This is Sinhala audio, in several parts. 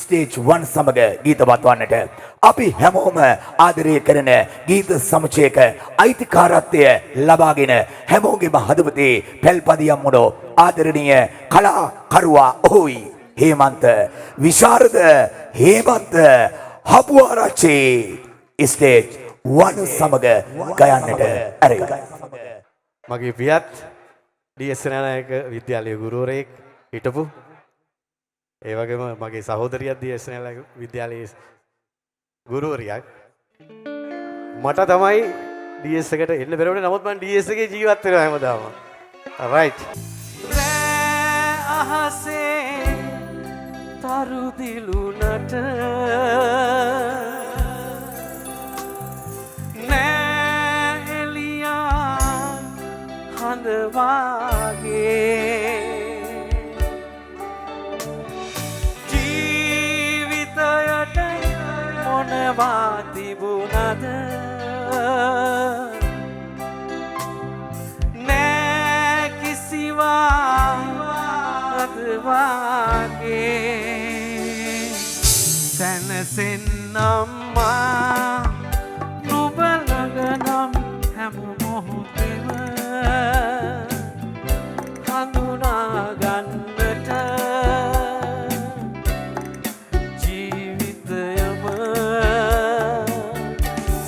ස්ටේජ් 1 සමග ගීතවත් වන්නට අපි හැමෝම ආදරය කරන ගීත සමුච්චයක අයිතිකාරත්වය ලබාගෙන හැමෝගෙම හදවතේ පැල්පදියම් මොඩෝ ආදරණීය කලාකරුවා ඔහුයි හේමන්ත විශාරද හේමන්ත හපුආරච්චි ස්ටේජ් 1 සමග ගයන්නට ඇරෙයි. මගේ පියත් ඩී.එස්. නායක විද්‍යාලයේ ගුරුවරයෙක් හිටපු ඒ වගේම මගේ සහෝදරියක් ඩී.එස්. නායක විද්‍යාලයේ ගුරුවරියක් මට තමයි ඩී.එස්. එකට එන්න බැරි වුණේ. නමුත් මම ඩී.එස්. එකේ ජීවත් වෙනවා හැමදාම. රයිට්. අහසේ තරු දිලුනට වාගේ ජීවිතයට මොනවා තිබුණද නෑ කිසිවා අද වාගේ සැනසෙන්නම්මා නුඹ ළඟ නම් හැම මොහොතෙම හඳුනාගන්නට ජීවිතයම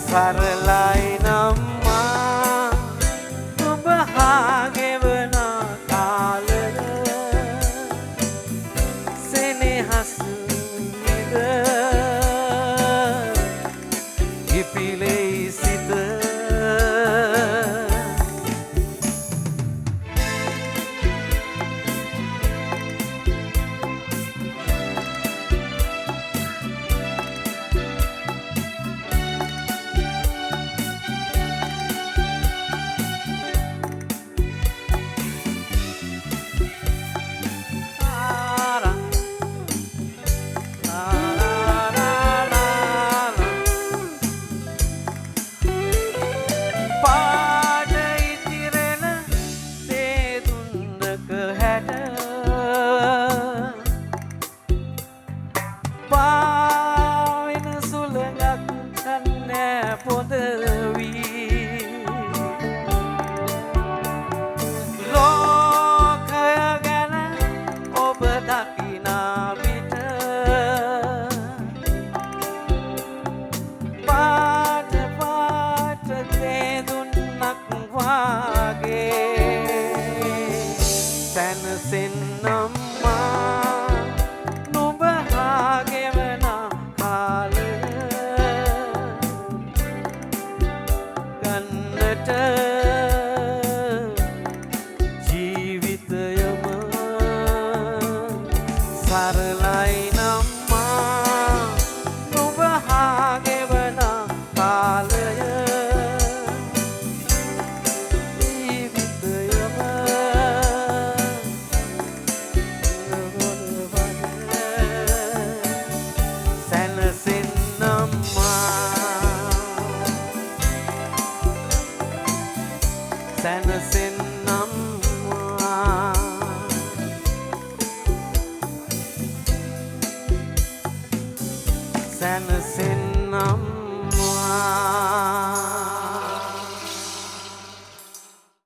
සරලයි නම්මා ඔබ හාගෙවන කාලය සෙනෙහස නිද ඉපිලෙයි සිත ජීවිතයම සරලයි